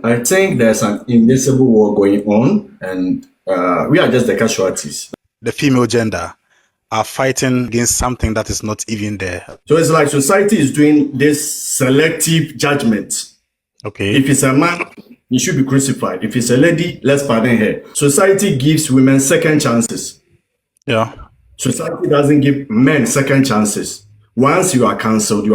much. I think there's an invisible war going on, and we are just the casualties. The female gender are fighting against something that is not even there. So it's like society is doing this selective judgment. Okay. If it's a man, he should be crucified. If it's a lady, let's pardon her. Society gives women second chances. Yeah. Society doesn't give men second chances. Once you are cancelled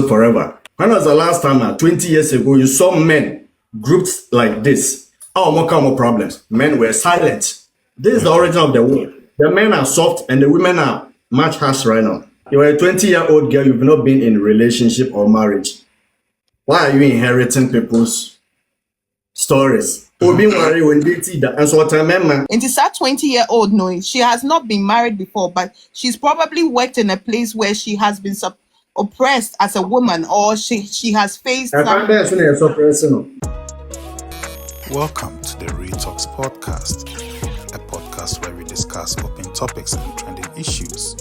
forever. When was the last time, 20 years ago, you saw men grouped like this? Oh, more problems. Men were silent. This is the origin of the war. The men are soft and the women are much harsh right now. You are a 20-year-old girl, you've not been in a relationship or marriage. Why are you inheriting people's stories? It is that 20-year-old knowing she has not been married before, but she's probably worked in a place where she has been oppressed as a woman, or she has faced Welcome to the Real Talks Podcast, a podcast where we discuss open topics and trending issues.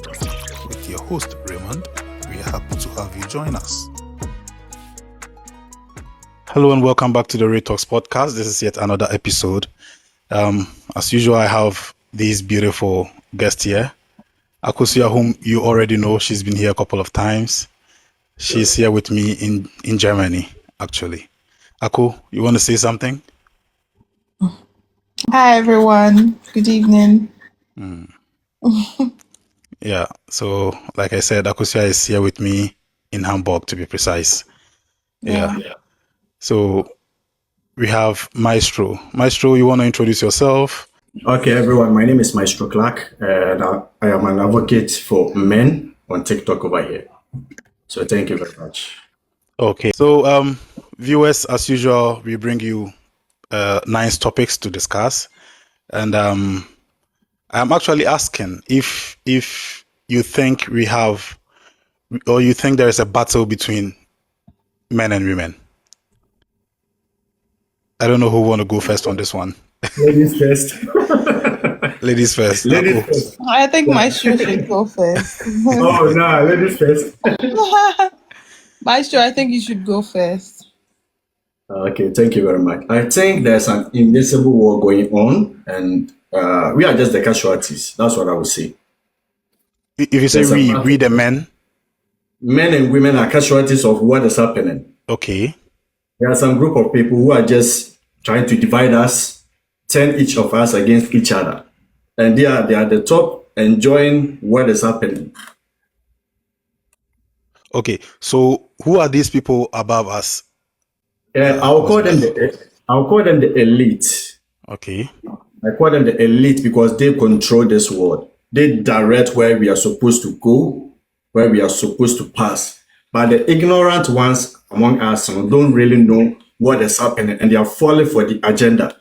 With your host, Raymond, we are happy to have you join us. Hello and welcome back to the Real Talks Podcast. This is yet another episode. As usual, I have these beautiful guests here. Akusia, whom you already know, she's been here a couple of times. She's here with me in Germany, actually. Aku, you want to say something? Hi, everyone. Good evening. Yeah, so like I said, Akusia is here with me in Hamburg, to be precise. Yeah. So we have Maestro. Maestro, you want to introduce yourself? Okay, everyone. My name is Maestro Clark, and I am an advocate for men on TikTok over here. So thank you very much. Okay. So viewers, as usual, we bring you nice topics to discuss. And I'm actually asking if you think we have, or you think there is a battle between men and women. I don't know who want to go first on this one. Ladies first. Ladies first. Ladies first. I think Maestro should go first. Oh, no, ladies first. Maestro, I think you should go first. Okay, thank you very much. I think there's an invisible war going on, and we are just the casualties. That's what I would say. If you say we the men? Men and women are casualties of what is happening. Okay. There are some group of people who are just trying to divide us, turn each of us against each other. And they are at the top enjoying what is happening. Okay, so who are these people above us? I'll call them the elite. Okay. I call them the elite because they control this world. They direct where we are supposed to go, where we are supposed to pass. But the ignorant ones among us don't really know what is happening, and they are falling for the agenda.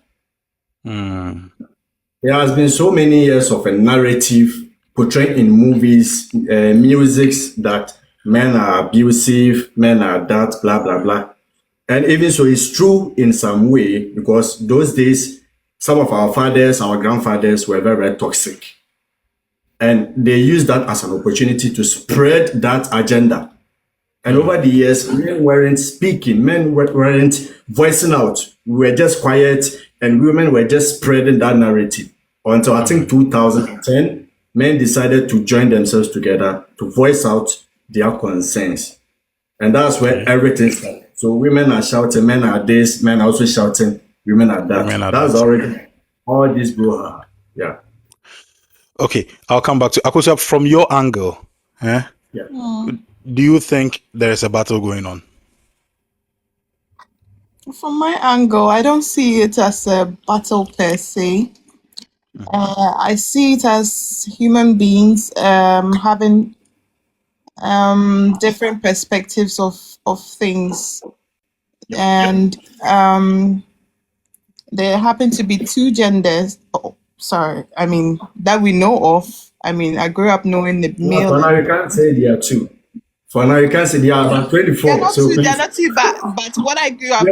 There has been so many years of a narrative portrayed in movies, music, that men are abusive, men are that, blah, blah, blah. And even so, it's true in some way, because those days, some of our fathers, our grandfathers were very, very toxic. And they used that as an opportunity to spread that agenda. And over the years, men weren't speaking, men weren't voicing out. We were just quiet, and women were just spreading that narrative. Until I think 2010, men decided to join themselves together to voice out their concerns. And that's where everything started. So women are shouting, men are this, men are also shouting, women are that. That's already all this brouhaha. Yeah. Okay, I'll come back to Akosia from your angle. Yeah. Do you think there is a battle going on? From my angle, I don't see it as a battle per se. I see it as human beings having different perspectives of things. And there happen to be two genders. That we know of. I grew up knowing the male. For now, you can't say there are two. For now, you can't say there are about 24. They're not too bad. But what I grew up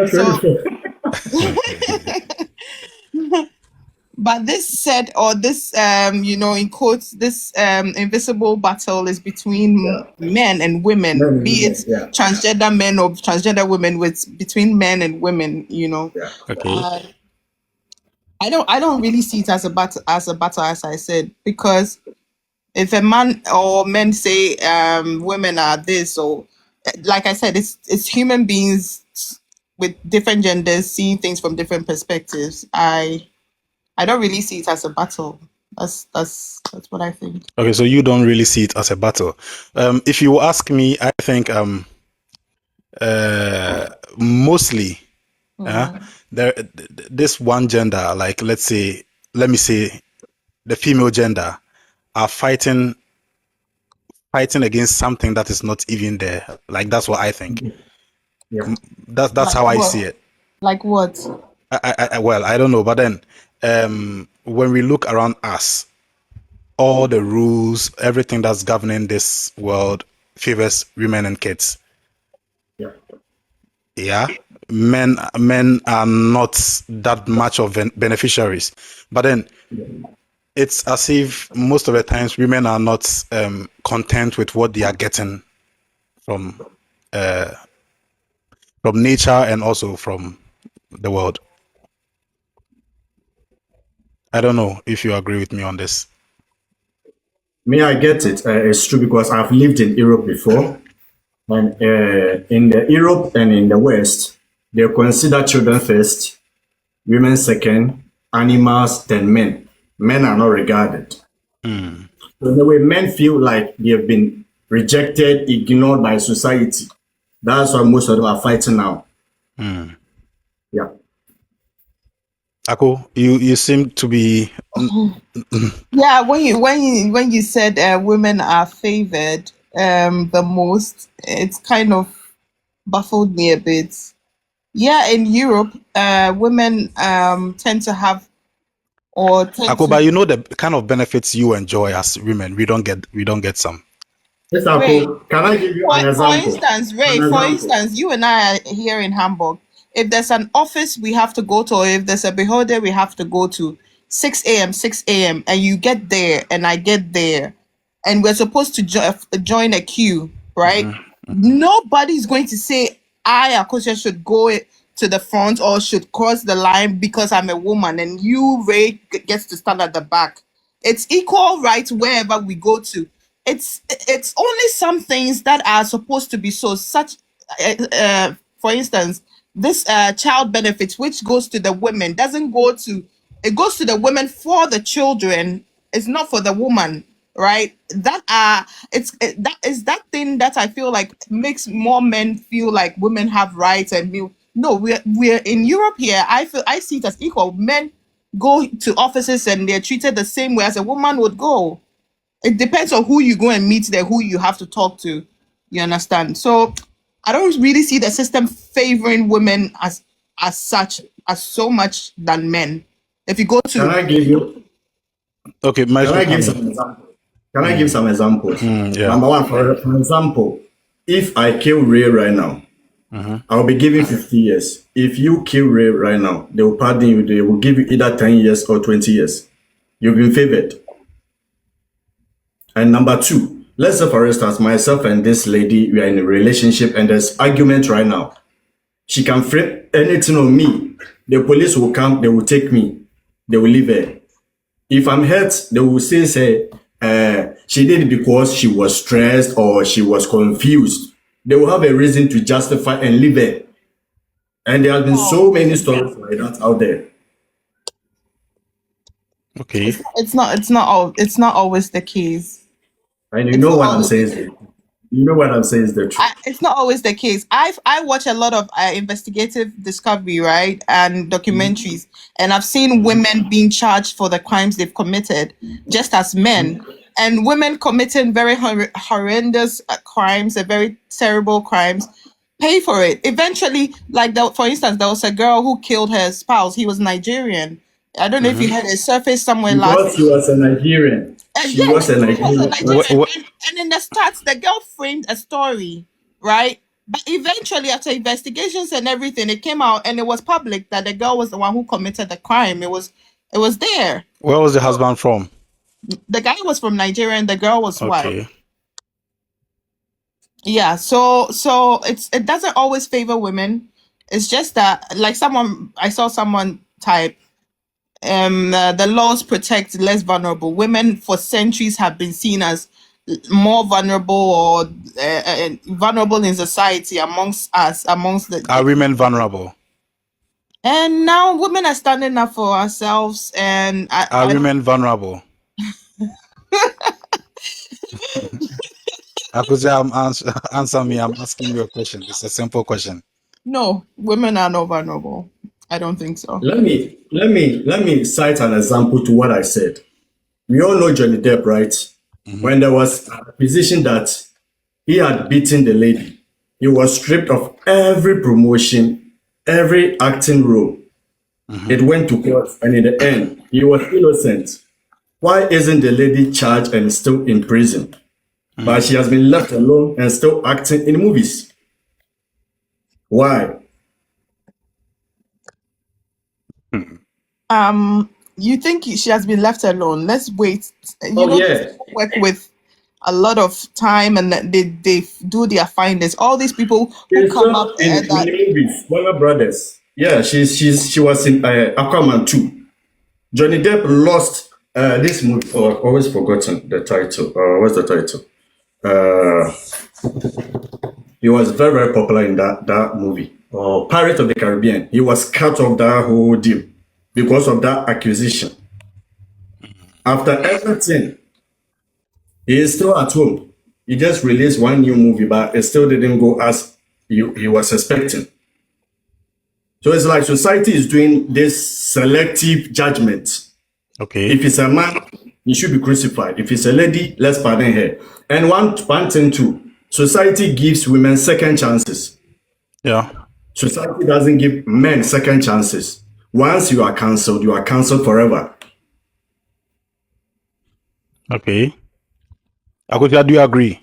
But this said, or this, in quotes, this invisible battle is between men and women, Men and be women, it yeah, transgender men or transgender women, with between men and women. yeah. Okay. I don't really see it as a battle, as I said, because if a man or men say women are this, or like I said, it's human beings with different genders seeing things from different perspectives. I don't really see it as a battle. That's what I think. Okay, so you don't really see it as a battle. If you ask me, I think mostly there this one gender, like let me say the female gender, are fighting against something that is not even there. Like that's what I think. Yeah. That's Like how I see what? it. Like what? Well, I don't know, but then when we look around us, all the rules, everything that's governing this world favors women and kids. Yeah. Yeah, men are not that much of beneficiaries, but then it's as if most of the times women are not content with what they are getting from uh, from nature and also from the world. I don't know if you agree with me on this. Me, I get it. It's true because I've lived in Europe before, and in the Europe and in the West, they consider children first, women second, animals then men. Men are not regarded. So in a way, men feel like they have been rejected, ignored by society. That's why most of them are fighting now. Yeah. Ako, you seem to be Yeah, when you said women are favored the most, it's kind of baffled me a bit. Yeah, in Europe, women tend to have or tend Ako, but to you know the kind of benefits you enjoy as women, we don't get some. Yes, Ray. Uncle, can I give you an For example? instance, Ray, An for example. instance, you and I are here in Hamburg. If there's an office we have to go to, or if there's a beholder we have to go to, 6 a.m., 6 a.m., and you get there and I get there, and we're supposed to join a queue, right? Nobody's going to say I, Akosia, should go to the front or should cross the line because I'm a woman, and you, Ray, gets to stand at the back. It's equal rights wherever we go to. It's only some things that are supposed to be so, such for instance, this child benefits, which goes to the women, doesn't go to, it goes to the women for the children. It's not for the woman, right? That is that thing that I feel like makes more men feel like women have rights and no, we're in Europe here. I see it as equal. Men go to offices and they're treated the same way as a woman would go. It depends on who you go and meet there, who you have to talk to. You understand? So I don't really see the system favoring women as such, as so much than men. If you go Can to I give you Okay, can Maestro I give Kami. some examples? Can I give some examples? Yeah. Number one, for example, if I kill Ray right now, I'll be given 50 years. If you kill Ray right now, they will pardon you. They will give you either 10 years or 20 years. You've been favored. And number two, let's say for instance, myself and this lady, we are in a relationship and there's argument right now. She can frame anything on me. The police will come, they will take me, they will leave her. If I'm hurt, they will say, she did it because she was stressed or she was confused. They will have a reason to justify and leave her. And there have been so many stories like that out there. Okay. it's not always the case. And you It's know not what I'm always the saying? case. You know what I'm saying is the truth. It's not always the case. I watch a lot of investigative discovery, right, and documentaries, and I've seen women being charged for the crimes they've committed, just as men, and women committing very horrendous crimes, very terrible crimes, pay for it eventually. Like for instance, there was a girl who killed her spouse. He was Nigerian. I don't know if you heard it surfaced somewhere last. Because she was a Nigerian. She Yes, was a she was a Nigerian. Nigerian. And in the stats, the girl framed a story, right? But eventually, after investigations and everything, it came out and it was public that the girl was the one who committed the crime. It was It was there. Where was the husband from? The guy was from Nigeria and the girl was white. Okay. Yeah, so it doesn't always favor women. It's just that, like, I saw someone type, the laws protect less vulnerable. Women for centuries have been seen as more vulnerable or vulnerable in society amongst the. Are women vulnerable? And now women are standing up for ourselves, and Are women vulnerable? Answer me. I'm asking you a question. It's a simple question. No, women are not vulnerable. I don't think so. Let me cite an example to what I said. We all know Johnny Depp, right? When there was a accusation that he had beaten the lady, he was stripped of every promotion, every acting role. It went to court, and in the end, he was innocent. Why isn't the lady charged and still in prison? But she has been left alone and still acting in movies. Why? You think she has been left alone? Let's wait. Yeah. Work with a lot of time, and they do their findings. All these people who come up in the movies, Warner Brothers. Yeah, she was in Aquaman 2. Johnny Depp lost this movie. Oh, I've always forgotten the title. What's the title? He was very, very popular in that movie. Pirates of the Caribbean. He was cut off that whole deal because of that accusation. After everything, he is still at home. He just released one new movie, but it still didn't go as he was expecting. So it's like society is doing this selective judgment. Okay. If it's a man, he should be crucified. If it's a lady, let's pardon her. And one thing too, society gives women second chances. Yeah. Society doesn't give men second chances. Once you are cancelled forever. Okay. Akotia, do you agree?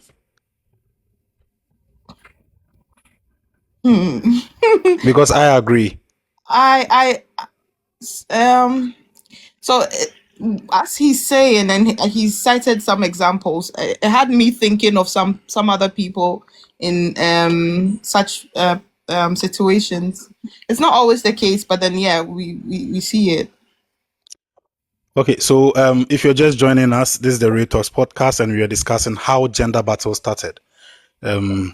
Because I agree. So as he's saying, and he cited some examples, it had me thinking of some other people in such situations. It's not always the case, but then yeah, we see it. Okay, so if you're just joining us, this is the Real Talks podcast, and we are discussing how gender battle started. Be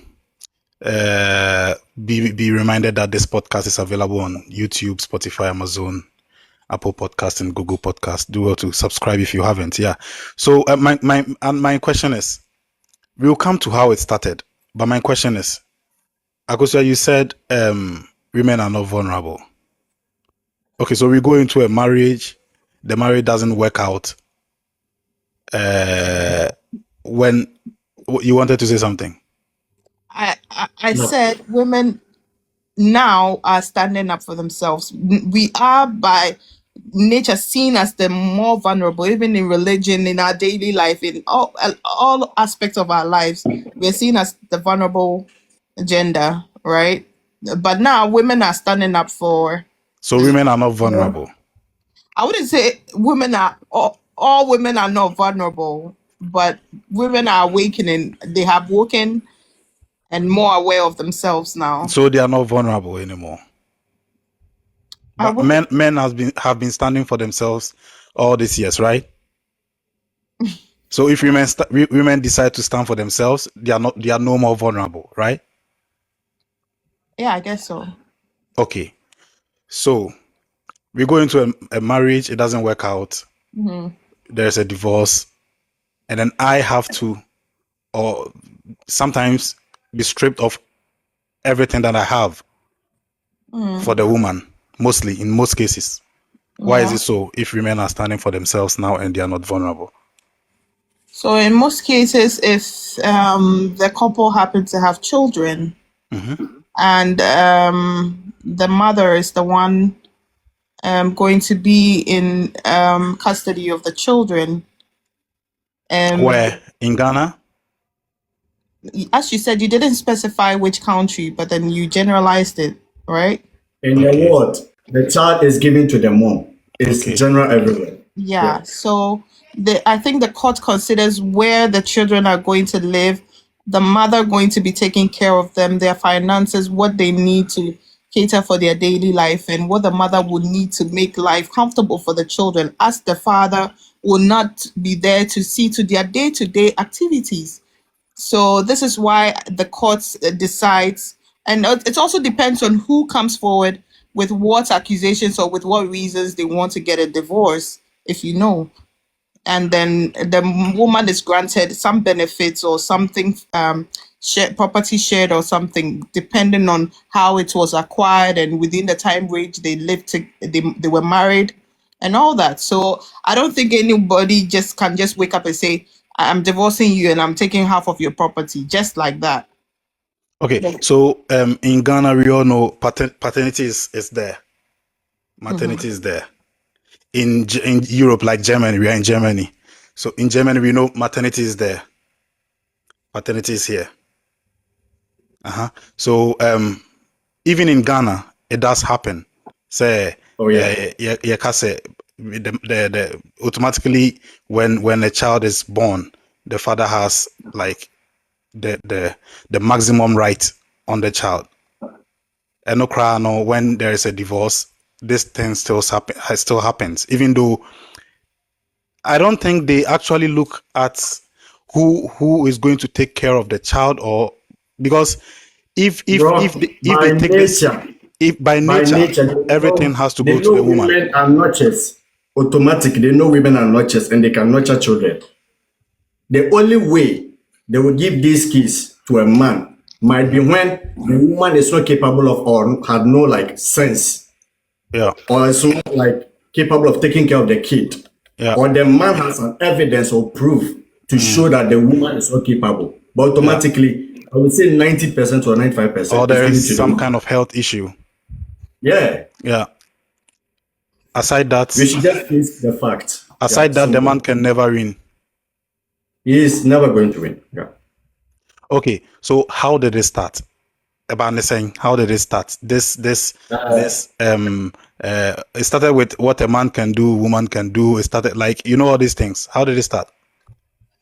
reminded that this podcast is available on YouTube, Spotify, Amazon, Apple Podcast, and Google Podcast. Do well to subscribe if you haven't. Yeah. So my question is, we'll come to how it started, but my question is, Akosia, you said women are not vulnerable. Okay, so we go into a marriage, the marriage doesn't work out. When you wanted to say something? I said women now are standing up for themselves. We are by nature seen as the more vulnerable, even in religion, in our daily life, in all aspects of our lives. We're seen as the vulnerable gender, right? But now women are standing up for. So women are not vulnerable. I wouldn't say women are all women are not vulnerable, but women are awakening. They have woken and more aware of themselves now. So they are not vulnerable anymore. But men have been standing for themselves all these years, right? So if women decide to stand for themselves, they are no more vulnerable, right? Yeah, I guess so. Okay. So we go into a marriage, it doesn't work out. Mm-hmm. There's a divorce, and then I have to, or sometimes, be stripped of everything that I have for the woman, in most cases. Why is it so if women are standing for themselves now and they are not vulnerable? So in most cases, if the couple happen to have children, and the mother is the one going to be in custody of the children. Where? In Ghana? As you said, you didn't specify which country, but then you generalized it, right? In the world, the child is given to the mom. It's Okay. general everywhere. Yeah. So I think the court considers where the children are going to live, the mother going to be taking care of them, their finances, what they need to cater for their daily life, and what the mother would need to make life comfortable for the children, as the father will not be there to see to their day-to-day activities. So this is why the court decides, and it also depends on who comes forward with what accusations or with what reasons they want to get a divorce, if you know. And then the woman is granted some benefits or something, property shared or something, depending on how it was acquired and within the time range they lived, they were married and all that. So I don't think anybody can just wake up and say, I'm divorcing you and I'm taking half of your property, just like that. Okay. Like, So in Ghana, we all know paternity is there. Maternity is there. In Europe, like Germany, we are in Germany. So in Germany, we know maternity is there. Paternity is here. So even in Ghana, it does happen. Say, Oh yeah. the automatically when a child is born, the father has like the maximum right on the child. And no cry, no, when there is a divorce, this thing still happens, even though I don't think they actually look at who is going to take care of the child, or because if Bro, they take this, if by nature everything has to go to the woman. Women are nurturers. Automatically, they know women are nurturers and they can nurture children. The only way they will give these kids to a man might be when the woman is not capable of or had no like sense. Yeah. Or is not like capable of taking care of the kid. Yeah. Or the man has an evidence or proof to show that the woman is not capable. But automatically, I would say 90% or 95%. Or there is some kind of health issue. Yeah. Yeah. Aside that, we should just face the fact. Aside that, the man can never win. He is never going to win. Yeah. Okay, so how did it start? About saying, how did it start? It started with what a man can do, woman can do. It started like, you know, all these things. How did it start?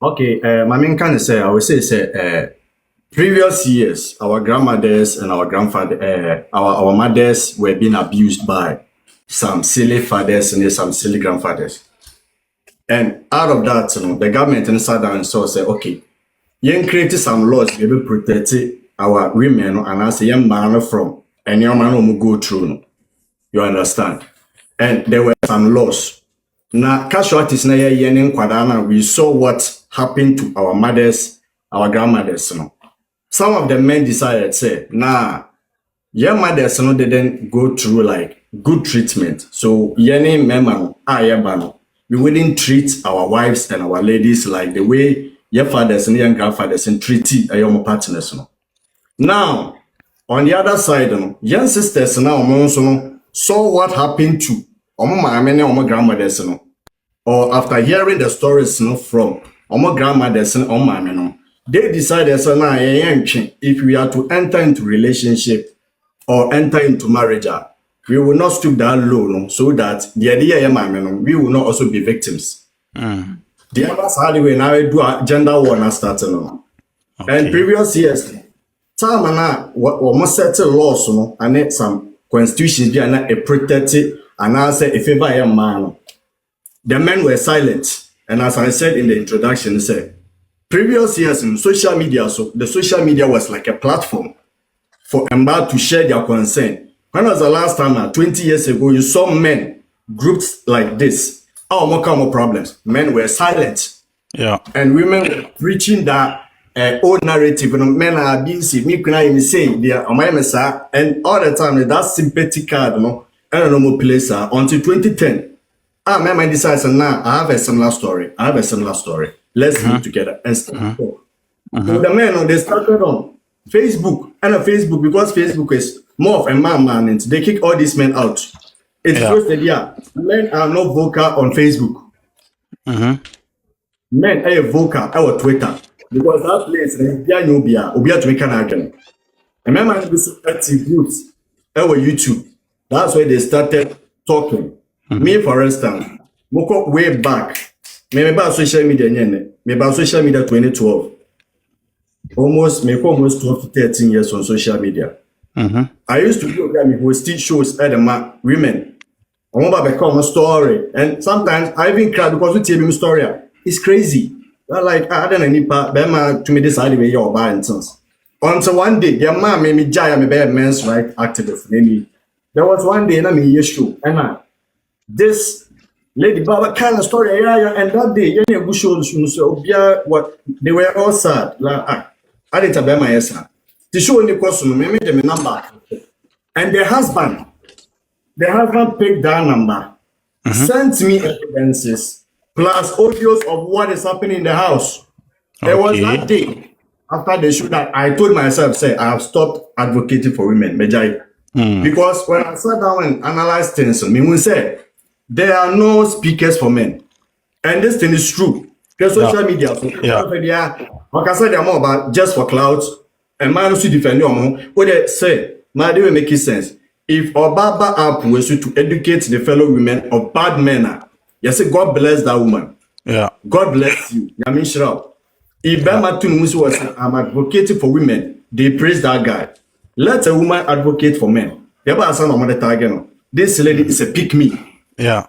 Okay, my main kind of say, I would say, previous years, our grandmothers and our grandfather, our mothers were being abused by some silly fathers and some silly grandfathers. And out of that, the government sat down and said, okay, you create some laws to be protect our women and as a young man from any man who go through. You understand? And there were some laws. Now, casualties na yenin kwadana, we saw what happened to our mothers, our grandmothers. Some of the men decided, say, nah, your mothers didn't go through like good treatment. So yenin memang we wouldn't treat our wives and our ladies like the way your fathers and your grandfathers and treat your partners. Now, on the other side, young sisters now saw what happened to my grandmothers. Or after hearing the stories from my grandmothers and they decided if we are to enter into relationship or enter into marriage, we will not stoop that low, so that the idea we will not also be victims. The other side we now do a gender war now starting. Okay. And previous years, time and almost settle laws, and some constitutions be a protected and answer if ever a man. The men were silent, and as I said in the introduction, previous years in social media, so the social media was like a platform for Emba to share their concern. When was the last time, 20 years ago, you saw men groups like this? More problems. Men were silent. Yeah. And women were preaching that old narrative. Men are abusive. Me can even say they are and all the time that sympathy card, I don't know more place until 2010. Man decides now I have a similar story. Let's live together and start talk. So the men, they started on Facebook, and on Facebook, because Facebook is more of a man, and they kick all these men out. It's posted, men are not vocal on Facebook. Men are vocal on Twitter, because that place is Obia to make an argument. And men are active groups on YouTube. That's why they started talking. Me, for instance, moko way back. Me about social media, me about social media 2012. Almost 12 to 13 years on social media. I used to do host shows at the women. I want to become a story, and sometimes I even cry because we tell me story. It's crazy. Like I don't need to me decide where you're buying things. Until one day, your mom made me jaya me be a men's right activist. There was one day, and I mean, show, and this lady Baba kind of story, and that day, you know, so what they were all sad. Like I didn't have my son. The show in the costume, me made them a number, and the husband picked that number, sent me evidences plus audios of what is happening in the house. There was that day after the show that I told myself, say, I have stopped advocating for women, Mejai. Because when I sat down and analyzed things, me will say, there are no speakers for men. And this thing is true. Because social media, like I said, they're more about just for clouds, and man also defend your mom. What they say, man, they will make it sense. If Obaba app was to educate the fellow women of bad manner, you say, God bless that woman. Yeah. God bless you. I mean, shut up. If Bama Tunumusi was, I'm advocating for women, they praise that guy. Let a woman advocate for men. This lady is a pick me. Yeah.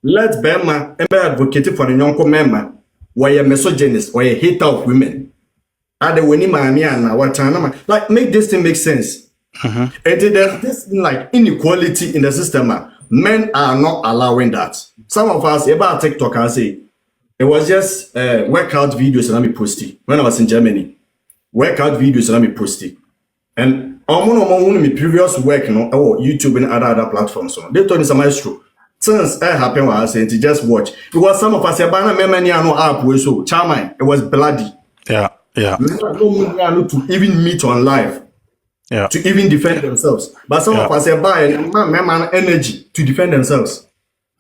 Let Bama advocate for the young member, why a misogynist or a hater of women. Like, make this thing make sense. And there's this like inequality in the system. Men are not allowing that. Some of us, about TikTok, I say, it was just workout videos and I posted when I was in Germany. Workout videos and I posted. And I'm my previous work, YouTube and other platforms. So they told me some maestro. Since it happened, I said to just watch. Because some of us, it was bloody. Yeah. To even meet on live. Yeah. To even defend themselves. But some of us are buying energy to defend themselves.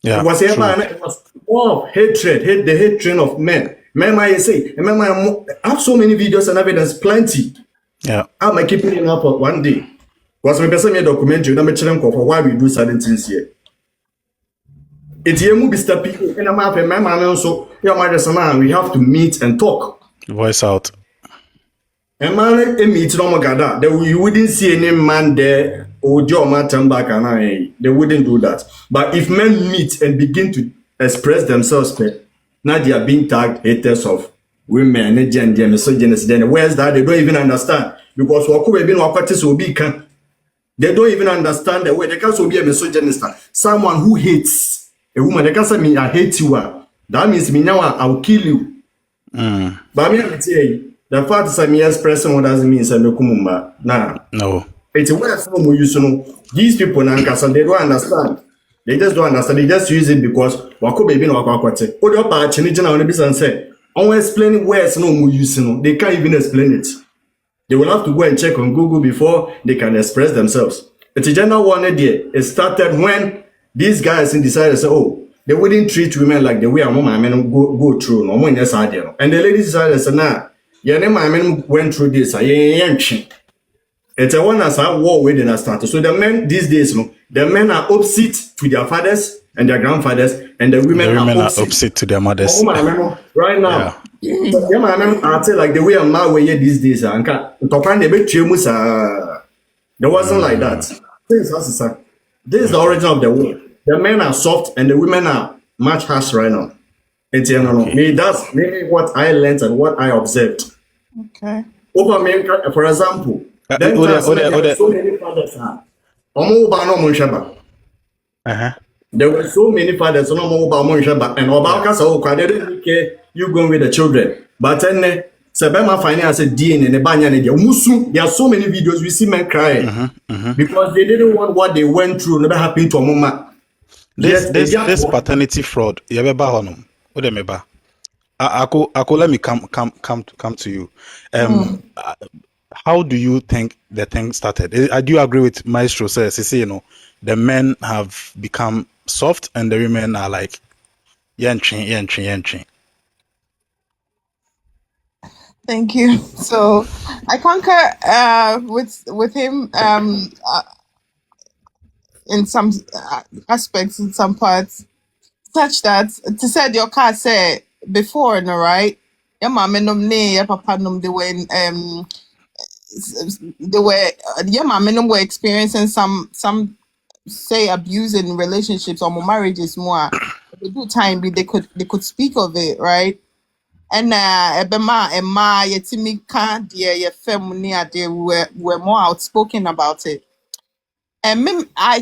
Yeah. It was more hatred, the hatred of men. Men might say, I have so many videos and evidence, plenty. Yeah. I'm keeping it up one day. Because we person me documentary, I'm telling for why we do certain things here. It's a movie step and I'm happy. My man also, we have to meet and talk. Voice out. And man, meet no more you wouldn't see any man there or Joe Martin back and they wouldn't do that. But if men meet and begin to express themselves, now they are being tagged haters of women and gender misogynists. Then where's that? They don't even understand because they don't even understand the way they can be a misogynist. Someone who hates a woman, they can say me, I hate you. That means me now I'll kill you. But me, I tell you, the fact is me expressing what doesn't mean say me kumumba. Nah. No. It's a way some use these people they don't understand. They just don't understand. They just use it because wako baby no wako akwate. Odo pa chini jina one bisa say. On explaining words no mu use they can't even explain it. They will have to go and check on Google before they can express themselves. The gender one there, it started when these guys decided to say, oh, they wouldn't treat women like the way a woman go through. No more in this idea. And the ladies decided to say, nah, yeah, my men went through this. It's a one as a war waiting to start. So the men these days, the men are opposite to their fathers and their grandfathers, and the women are opposite to their mothers. Right now, I tell like the way I'm now way these days. There wasn't like that. This is the origin of the world. The men are soft and the women are much harsh right now. It's that's maybe what I learned and what I observed. Okay. Over me, for example. Then so many fathers there were so many fathers and they didn't care you going with the children. But then Sebema finance a DNA and a banyan. There are so many videos we see men crying because they didn't want what they went through never happened to a mama. This paternity fraud, Ako, let me come to you. How do you think the thing started? I do agree with Maestro says, the men have become soft and the women are like, yanchin. Thank you. So I concur with him. in some aspects, in some parts, such that to say your car say before, no right? Your mama num ne, your papa num they were your mama num were experiencing some say abuse in relationships or more marriages more. They do time they could speak of it, right? And ebema ema yetimi ka dear your family they were more outspoken about it. And I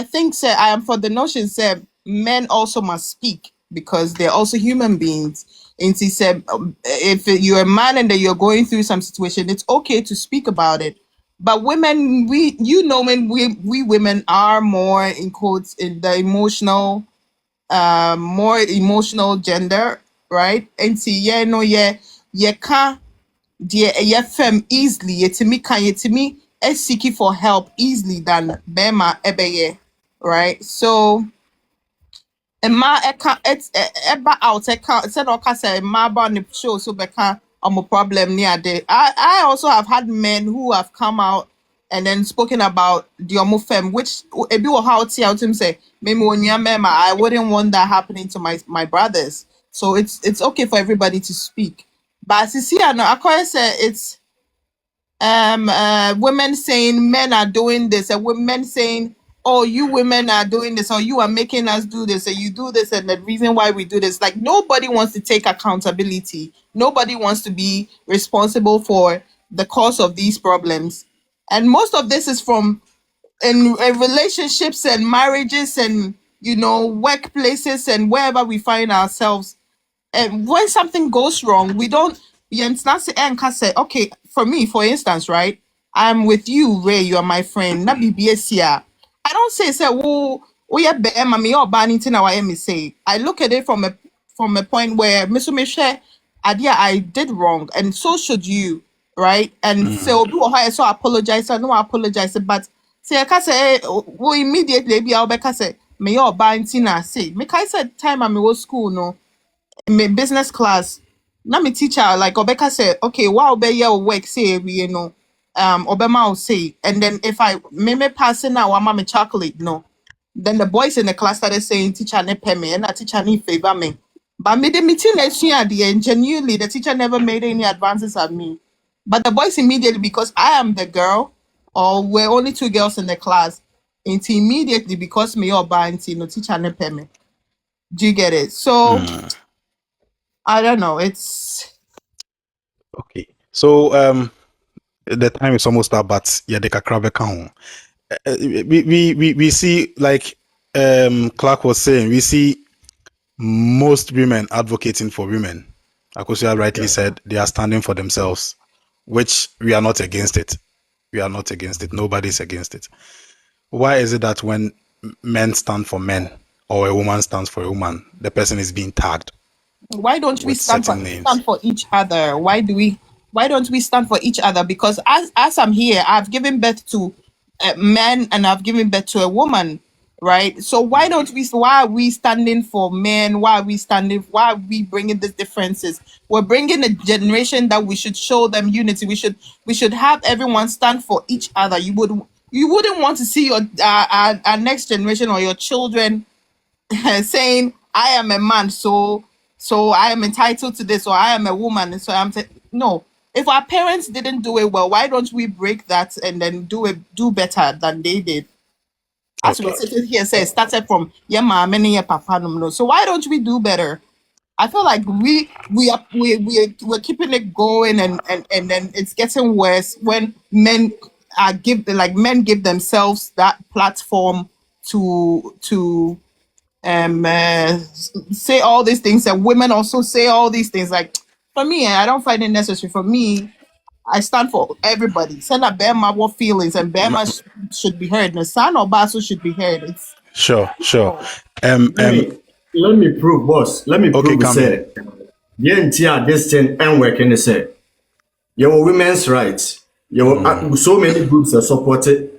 think say I am for the notion say men also must speak because they're also human beings. And he said if you're a man and that you're going through some situation, it's okay to speak about it. But women, when we women are more in quotes in the emotional, more emotional gender, right? And see, yeah, no, yeah, yeah, can dear fem easily, yetimi seeking for help easily than Bema ebeye, right? So Emma eka eba out eka said oka say Emma about the show so beka a problem near there. I also have had men who have come out and then spoken about the fem, which ebi will how out him say maybe when you mema I wouldn't want that happening to my brothers. So it's okay for everybody to speak. But see, I know I say it's women saying men are doing this and women saying oh you women are doing this or you are making us do this and you do this and the reason why we do this, like nobody wants to take accountability, nobody wants to be responsible for the cause of these problems, and most of this is from in relationships and marriages and workplaces and wherever we find ourselves. And when something goes wrong, we don't. Yeah, it's not say and can say, okay, for me, for instance, right? I'm with you, Ray. You are my friend. Na BBS here. I don't say, oh yeah, me or banning now. I say. I look at it from a point where Mr. Michelle, idea I did wrong, and so should you, right? And so do I so apologize. I know I apologize, but say I can say, oh immediately be I'll be say me or banning I say. Me I said time I'm in school no me business class. Na me teacher like Obeka said, okay, wow, be your work say Obama will say, and then if I me passing now, I'm me chocolate no. Then the boys in the class started saying, teacher ne pay me, and a teacher ne favor me. But me the meeting next year at the end, genuinely, the teacher never made any advances at me. But the boys immediately, because I am the girl, or we're only two girls in the class, into immediately because me or buying no teacher ne pay me. Do you get it? So I don't know. It's Okay. So the time is almost up, but yeah, the kakrabe count. We see like Clark was saying, we see most women advocating for women. Akosia rightly said they are standing for themselves, which we are not against it. We are not against it. Nobody's against it. Why is it that when men stand for men or a woman stands for a woman, the person is being tagged? why don't we With certain names. stand for each other? Why don't we stand for each other? Because as I'm here, I've given birth to a man and I've given birth to a woman, right? So why are we standing for men? Why are we bringing these differences? We're bringing a generation that we should show them unity. We should have everyone stand for each other. You wouldn't want to see your our next generation or your children saying I am a man, so I am entitled to this, or I am a woman, and so no. If our parents didn't do it well, why don't we break that and then do better than they did? As we're sitting here, say it started from yeah, mama, and yeah, papa, no. So why don't we do better? I feel like we're keeping it going, and then it's getting worse when men give themselves that platform to say all these things, and women also say all these things. Like for me, I don't find it necessary. For me, I stand for everybody. Send a Bema what feelings, and Bema should be heard. The son or Basu should be heard. It's Sure. Let me prove, boss. Let me Okay, prove. come Say, the entire this thing and working. Say, your women's rights. Your so many groups are supported.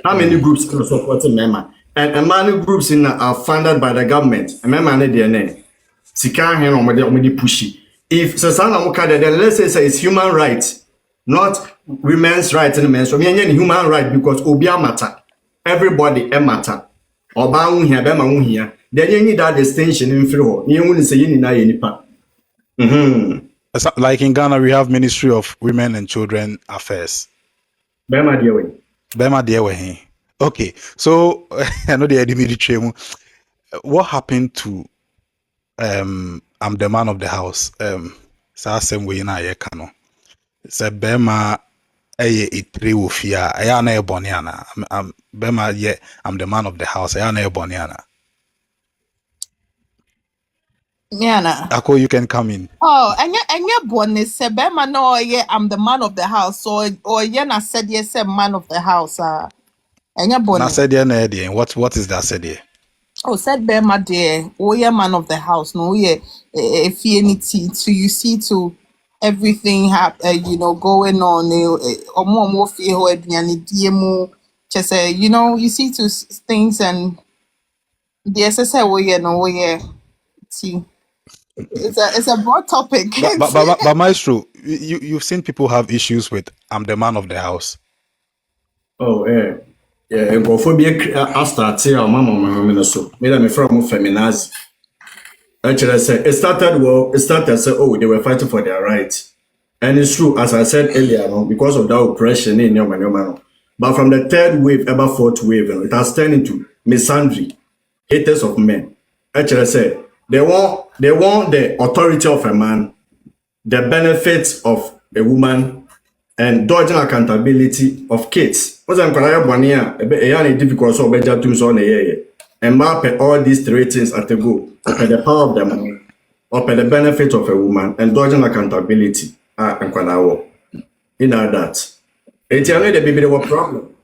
How many groups are supporting Mema? And many groups are funded by the government. And Mema ne DNA. Sika hen omede pushy. If Sasana Mukada, then let's say it's human rights, not women's rights and men's. I mean, human right because Obia matter. everybody matter. Oba hu hia be ma hu hia. Then you need that distinction in free ho. You wouldn't say you need na nipa. Like in Ghana, we have Ministry of Women and Children Affairs. Bema dear way. Bema dear way. Okay, so I know the military. What happened to I'm the man of the house? Same way na ye kano. Se Bema itre ofia. Aya na eboniana. Bema ye I'm the man of the house. Aya na eboniana. Yeah, Ako, you can come in. Oh, and yeah, bonus se Bema no yeah, I'm the man of the house. So or yeah, na said yes, man of the house. And yeah, Na bonus. said there. What is that said there? Oh, said Bema there. Oh yeah, man of the house. No yeah, if you need to you see to everything going on. More feel just say you see to things and the SSI oh yeah no yeah see. It's a broad topic. But Maestro, you've seen people have issues with I'm the man of the house. Oh, yeah. Yeah, nkurɔfoɔ bi start here mama no so. Me that me from feminazi. Actually, I said it started say, oh, they were fighting for their rights. And it's true, as I said earlier, no, because of that oppression in your man. But from the third wave, ever fourth wave, it has turned into misandry, haters of men. Actually, I said they want the authority of a man, the benefits of a woman, and dodging accountability of kids. What's I'm going to difficult so better to so and map all these three things at the go. The power of the man, the benefit of a woman, and dodging accountability. And in that. It's only the baby problem.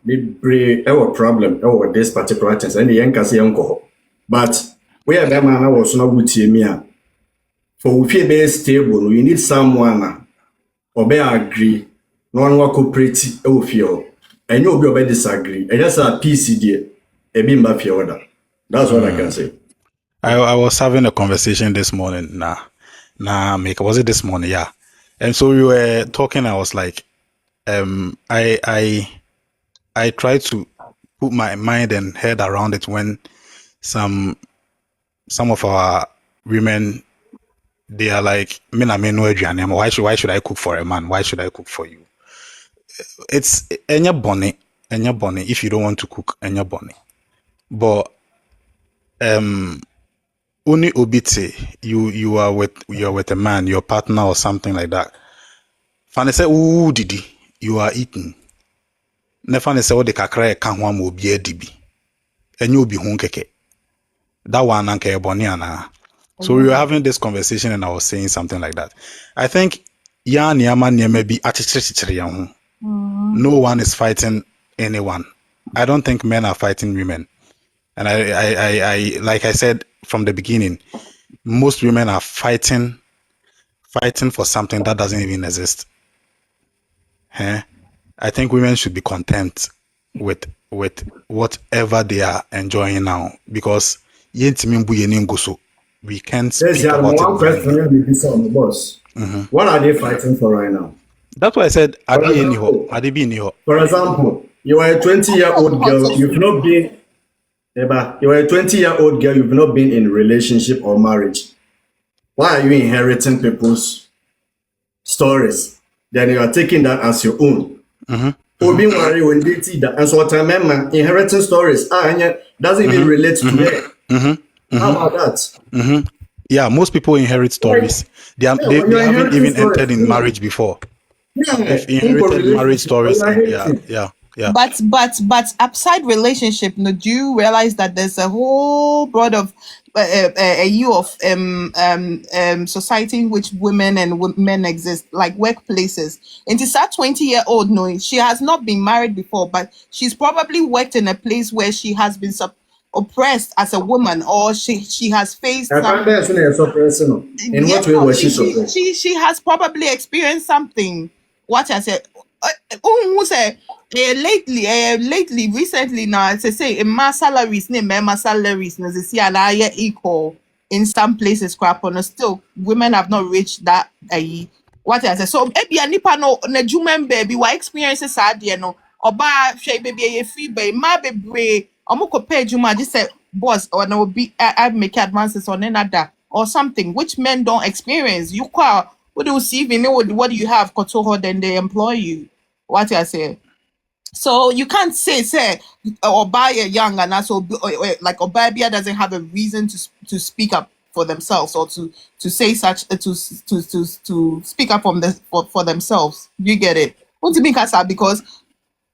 Our problem over this particular things and the young can say uncle. But we are man I was not good to me. For we feel very stable, we need someone or be agree, no one will cooperate feel. And you'll be disagree. And just a PCD, a bimba order. That's what I can say. I was having a conversation this morning. Was it this morning? Yeah. And so we were talking, I was like, I try to put my mind and head around it when some of our women, they are like, why should I cook for a man? Why should I cook for you? It's enya bonny if you don't want to cook enya bonny. But only obite you are with a man, your partner or something like that. Fane say ooh didi you are eating. Nefa say o de kakra ka ho am obi adibi. Enye obi hu keke. That one anka e boni ana. So we were having this conversation and I was saying something like that. I think ya niama niama bi achichire ya ho. No one is fighting anyone. I don't think men are fighting women. And I like I said from the beginning, most women are fighting for something that doesn't even exist. I think women should be content with whatever they are enjoying now because we can't speak about one question boss. What are they fighting for right now? That's why I said for example, you are a 20-year-old girl, you've not been you are a 20-year-old girl, you've not been in a relationship or marriage. Why are you inheriting people's stories? Then you are taking that as your own. Being married when they see that, and so what I remember inheriting stories doesn't even relate to it. How about that? Yeah, most people inherit stories. They haven't even entered in marriage before. They've inherited marriage stories. Yeah. But outside relationship, no, do you realize that there's a whole broad of a view of society in which women and men exist, like workplaces. And it's that 20-year-old, no, she has not been married before, but she's probably worked in a place where she has been oppressed as a woman, or she has faced. In what way was she suppressed? She has probably experienced something. What I said. Recently now, as I say, mass salaries, no, they see an higher equal in some places. Crap on still, women have not reached that. What I say, so maybe a nipa no na jumen baby, what experiences are there no Oba shey baby ye free by ma bebre omo ko pay juma just say boss or no be I make advances on another or something which men don't experience. You call what do you see if you know what do you have kotoho then they employ you. What I say. So you can't say or buy a young and also like Obabia doesn't have a reason to speak up for themselves or to say such to speak up for themselves. You get it? What do you mean, Kasa? Because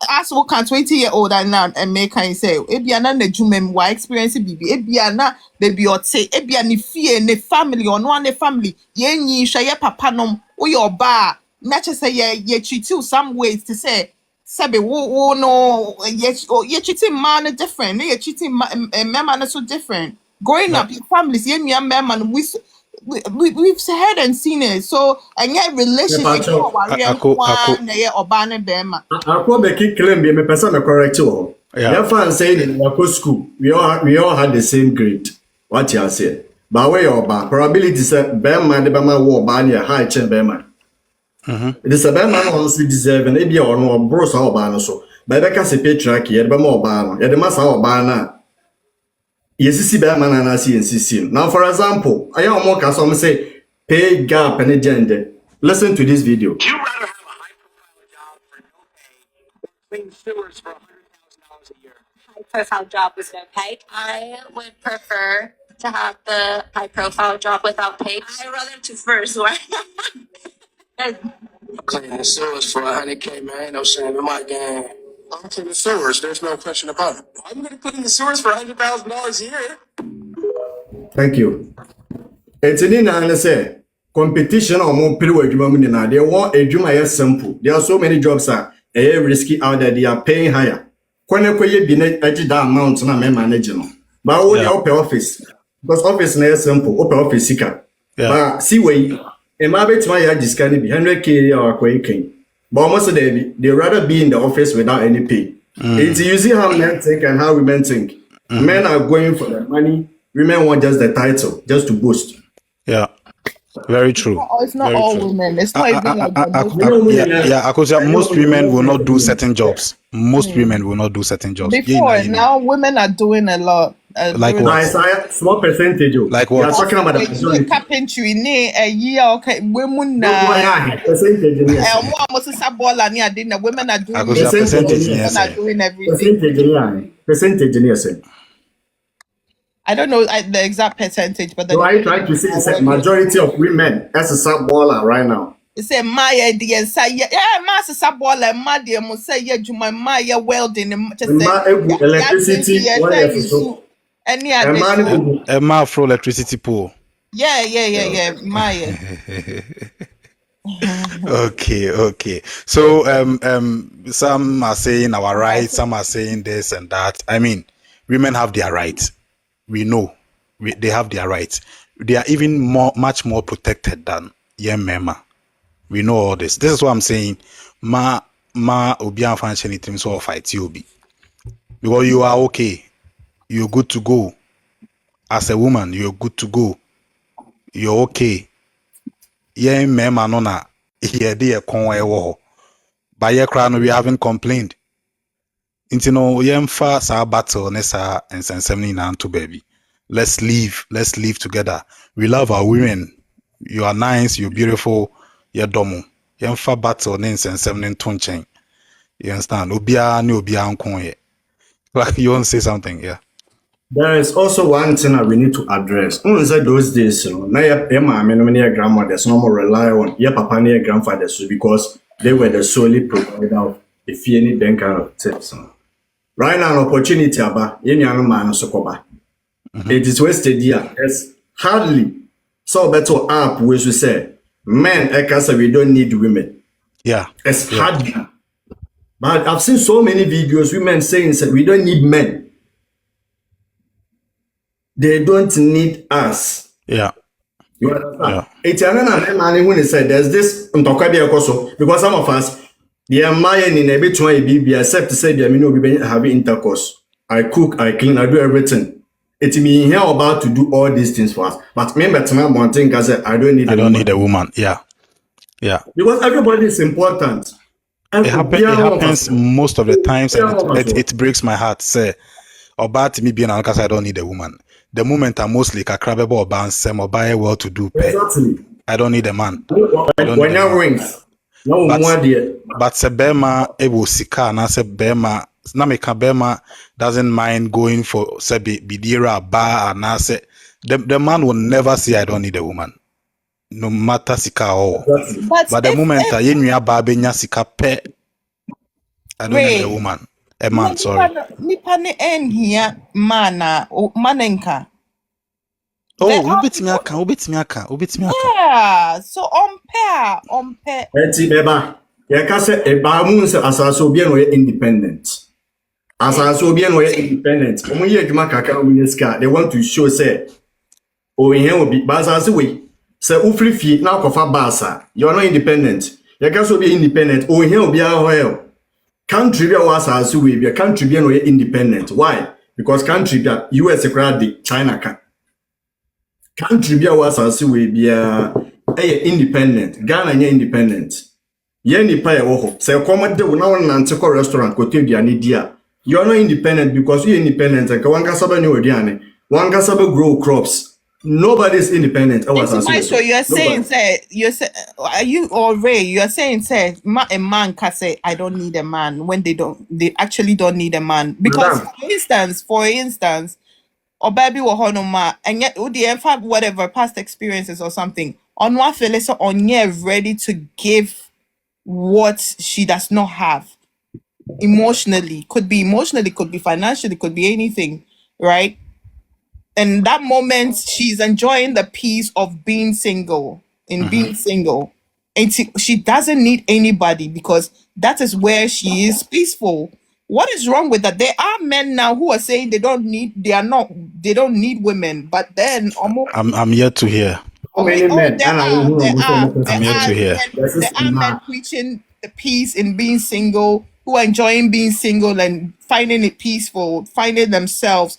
as what can 20-year-old and now and make can say ebiana na jumem wa experience bibi ebiana baby or say ebiana fear ne family or no one family yenyi share papa nom wo your bar not just say ye treat you some ways to say Sabe wo no ye treating man different ye treating man so different growing up your families ye man we've heard and seen it so and yet relationship Ako beki claim be me person correct you. Yeah, fan saying in Wako school we all had the same grade. What you say? But where your probability say Bema de Bama war banya high chen Bema. It is a Bema honestly deserving maybe or no bros or ban so. But I can say patriarchy yet Bama ban yet the massa or bana. Yes, see Bema and I see. Now, for example, I am more cast some say pay gap and gender. Listen to this video. Would you rather have a high-profile job for no pay or clean sewers for $100,000 a year? High-profile job with no pay. I would prefer to have the high-profile job without pay. I rather to first one. Cleaning the sewers for $100K, man. No shame in my game. I'm cleaning sewers. There's no question about it. I'm going to clean the sewers for $100,000 a year. Thank you. It's in the say competition or more people now. They want a juma simple. There are so many jobs are risky out there. They are paying higher. When you be that amount na me manage no. But only open office because office na simple. Open office sika. But see way. E ma bet my ya discount be 100K or kweken. But almost they rather be in the office without any pay. It's usually how men think and how women think. Men are going for the money. Women want just the title, just to boost. Yeah, very true. It's not very all true. women. It's not even like because most women will not do certain jobs. Most women will not do certain jobs. Before now, women are doing a lot. Like what? Small percentage. Like what? You are talking about the carpentry a year. Okay, women percentage. Women are doing percentage. Women are doing everything. Percentage. I don't know the exact percentage, but so are you trying to say it's a majority of women as a sub baller right now? It's a Maya dear say master sub baller, Madia must say Juma Maya welding electricity a for electricity pool. Yeah. Maya. Okay. So some are saying our rights, some are saying this and that. I mean, women have their rights. We know they have their rights. They are even much more protected than young men. We know all this. This is what I'm saying. Ma obian function it so fight you be. Because you are okay. You're good to go. As a woman, you're good to go. You're okay. Young men manona here they kon ewo. By your crown we haven't complained. Intino yemfa sa battle nessa and sensem na to baby. Let's live together. We love our women. You are nice, you're beautiful, you're domo. Yemfa battle ne sensem ne tonchen. You understand? Obia unkonye. Like you want to say something, yeah. There is also one thing that we need to address. Inside those days, now your mom and your grandmothers no more rely on your papa and your grandfathers because they were the solely provider of if you need them kind of tips. Right now, an opportunity about any other man sokoba. It is wasted here. It's hardly so better up which we say men say we don't need women. Yeah. It's hardly. But I've seen so many videos women saying that we don't need men. They don't need us. Yeah. You understand? It's another man when he said there's this because some of us they are mying in a bit to be except to say that we have intercourse. I cook, I clean, I do everything. It's me here about to do all these things for us. But remember tonight one thing I said I don't need a woman. Yeah. Because everybody is important. It happens most of the times, and it breaks my heart. Say, about me being because I don't need a woman. The moment I'm mostly kakrabebo or bansem or buy well to do pay. Exactly. I don't need a man. When you rings, no more dear. But Sebema ebo sika na Sebema na meka Bema doesn't mind going for sebi bidira bar and say the man will never say I don't need a woman. No matter sika or but the moment I yenua ba benya sika pe I don't need a woman. A man, sorry. Nipa ne en here mana manenka. Ubitimi aka. Yeah, so on pair. Eti beba. Ya kase eba mu se asaso obi no independent. Asaso obi no independent. Omo ye adwuma kaka omo sika. They want to show say o yen obi basase we. Say ufri fie na kofa basa. You are not independent. Ya kase obi independent. O yen obi ahoel. Country be was as we be country be no independent. Why? Because country be US crowd China can. Country be was as we be independent. Ghana nye independent. Ye ni pa ye wo ho. Say come de na won nante ko restaurant ko teduane dia. You are not independent because you independent. Ka wanka saba ni oduane. Wanka saba grow crops. Nobody is independent. So you're saying, are you or Ray? You're saying, a man can say, I don't need a man when they actually don't need a man. Because, for instance, or baby or honoma, and yet, whatever past experiences or something, on one fellow on ready to give what she does not have emotionally, could be financially, could be anything, right? And that moment, she's enjoying the peace of being single, being single. And she doesn't need anybody because that is where she is peaceful. What is wrong with that? There are men now who are saying they don't need women, but then I'm yet to hear. How many men? I'm yet to hear. There are men preaching the peace in being single, who are enjoying being single and finding it peaceful, finding themselves.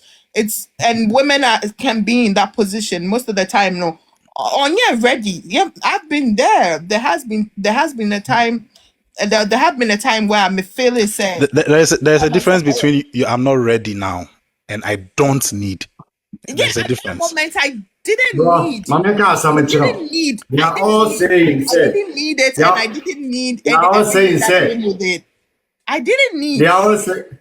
And women can be in that position most of the time. No, ready. Yeah, I've been there. There has been a time. There have been a time where I'm feeling sad. There's a difference between I'm not ready now and I don't need. There's a difference. At that moment, I didn't need. They are all saying I didn't need it, and I didn't need. They are all saying I didn't need. They are all saying.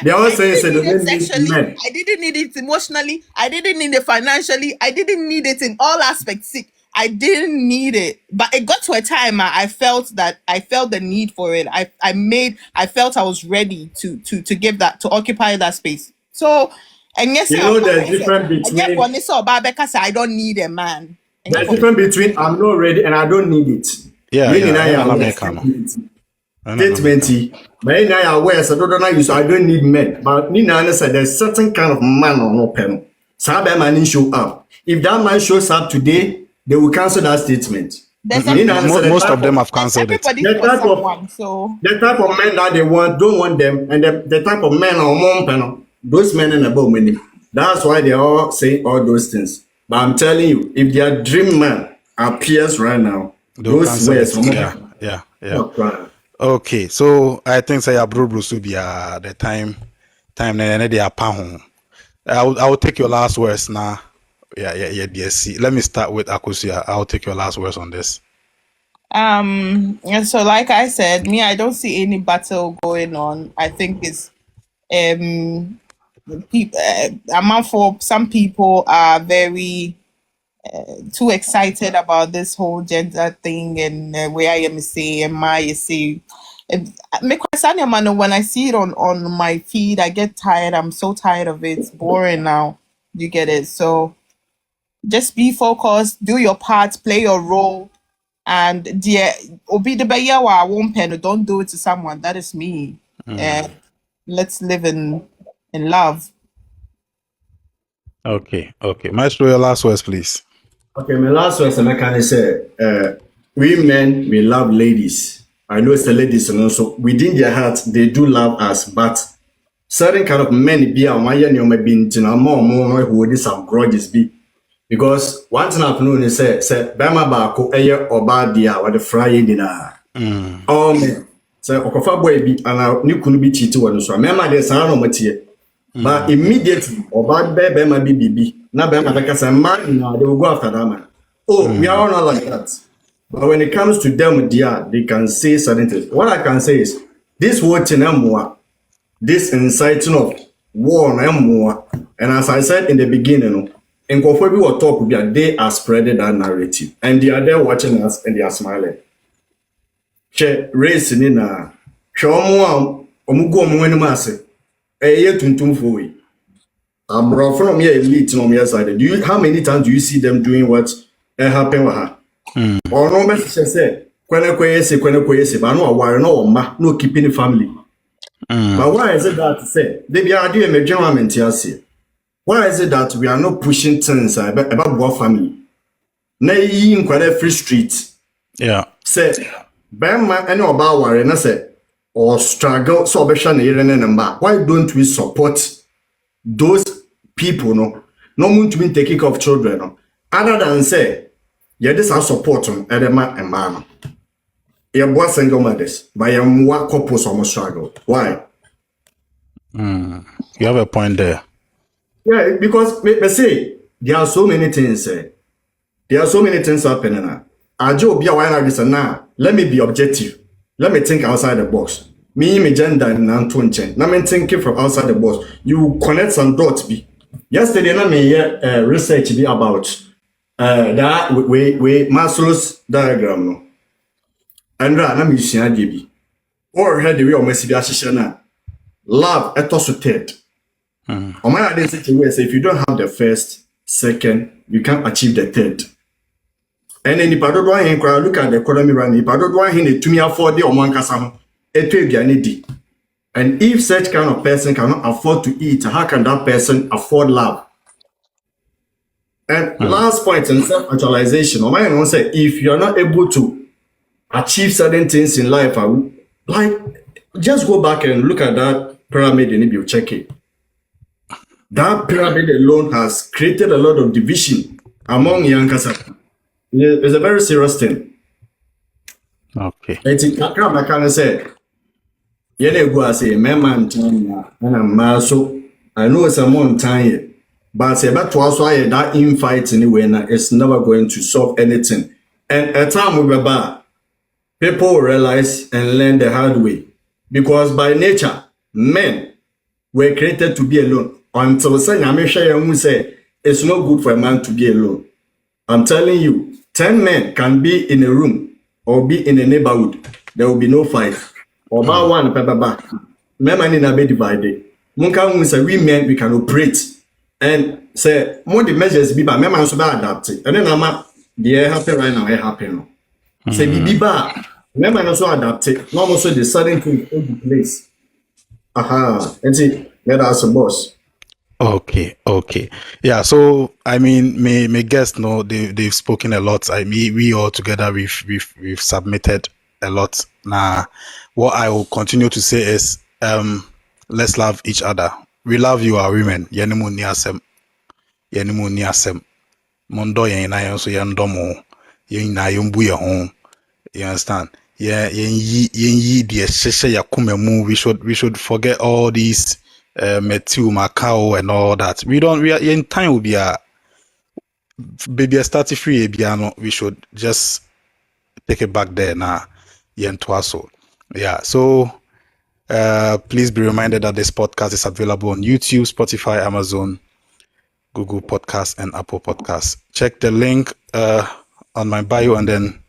They always say sexually. I didn't need it emotionally. I didn't need it financially. I didn't need it in all aspects. I didn't need it, but it got to a time I felt the need for it. I felt I was ready to give that, to occupy that space. So, and yes, there's difference between. I don't need a man. There's difference between I'm not ready and I don't need it. Statement. But now aware so I don't need men. But Nina said there's certain kind of man or no pen. So that man show up. If that man shows up today, they will cancel that statement. Most of them have cancelled it. The type of men that they don't want them, and the type of men or more pen, those men and above many. That's why they all say all those things. But I'm telling you, if their dream man appears right now, those words. Yeah. Okay, so I think say Abro should be the time they are pound. I will take your last words now. Yeah. DSC. Let me start with Akusia. I'll take your last words on this. And so like I said, I don't see any battle going on. I think it's for some people are very too excited about this whole gender thing and where I am say and my say. When I see it on my feed, I get tired. I'm so tired of it. It's boring now. You get it? So just be focused, do your part, play your role, and don't do it to someone. That is me. And let's live in love. Okay. Maestro, your last words, please. Okay, my last words, I can say, we men, we love ladies. I know it's the ladies, and also within their hearts, they do love us, but certain kind of men be on my may be more who would some grudges be. Because one thing I've known is say Bama Bako Aya or Badia or the Friday dinner. Oh man, So okofa boy bi ana ni kunu bi cheat won so mema de san no matie but immediately oba be ma bi bibi na be ma beka say man na they will go after that man. We are all not like that. But when it comes to them they can say certain things. What I can say is this whole thing this inciting of war and as I said in the beginning, in Kofobi or talk they are spreading that narrative and they are there watching us and they are smiling. Che race ni na shomo omugo omwenu mase eye tuntum fowe abro from here elite no me side. How many times do you see them doing what happen with her? Or no message say kwene kwese but no aware no ma no keeping the family. But why is it that say they be are doing measurement here? Why is it that we are not pushing things about our family? Na yi nkware free street. Yeah. Say Bema any about worry na say or struggle so be sha na yere ne number. Why don't we support those people no want to be taking care of children no? Other than say yeah this are support them edema and man. Yeah boy single mothers but yeah more couples almost struggle. Why? You have a point there. Yeah, because me say there are so many things there are so many things happening now. Ajo bia why like this now. Let me be objective. Let me think outside the box. Me gender and Antonchen. Let me think from outside the box. You connect some dots. Be yesterday. Let me hear research be about that we Maslow's diagram. No, and let me see how be. Or head the way of Messi Ashishana. Love ethos third. Or my idea is if you don't have the first, second, you can't achieve the third. And then if I don't want him, look at the economy running. If I don't want him to me afford the one kasam, it will be an idiot. And if such kind of person cannot afford to eat, how can that person afford love? And last point in self-actualization, or my say if you're not able to achieve certain things in life, like just go back and look at that pyramid and you check it. That pyramid alone has created a lot of division among young kasam. It's a very serious thing. Okay. It's I can say, go say, man, so I know it's a more time, but say, but also that infight anyway, it's never going to solve anything. And at time we be back, people realize and learn the hard way because by nature, men were created to be alone. Until say, it's not good for a man to be alone. I'm telling you. 10 men can be in a room or be in a neighborhood. There will be no fight. Or about one, men in a bed divided. Munka say we men we can operate and say more the measures be but men also be adapted. And then I'm the air happen right now, air happen. Say be bad. Men also adapted. Not also the sudden thing in place. And see, that's a boss. Okay. Yeah, so I mean, may guests know they've spoken a lot. I mean, we all together we've submitted a lot. Now, what I will continue to say is, let's love each other. We love you, our women. Yenimu ni asem. Mondo yen na so yen domo. Yen na yumbu ye hon. You understand? Yeah, yen the sheshe yakumemu. We should forget all these. Metu, Macau, and all that. We are in time will be a baby a starting free piano. We should just take it back there now. Yeah. So please be reminded that this podcast is available on YouTube, Spotify, Amazon, Google Podcasts, and Apple Podcasts. Check the link on my bio and then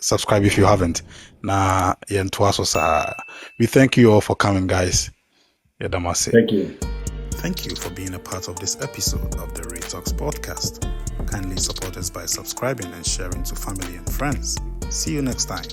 subscribe if you haven't. We thank you all for coming, guys. Thank you. Thank you for being a part of this episode of the Talks Podcast. Kindly support us by subscribing and sharing to family and friends. See you next time.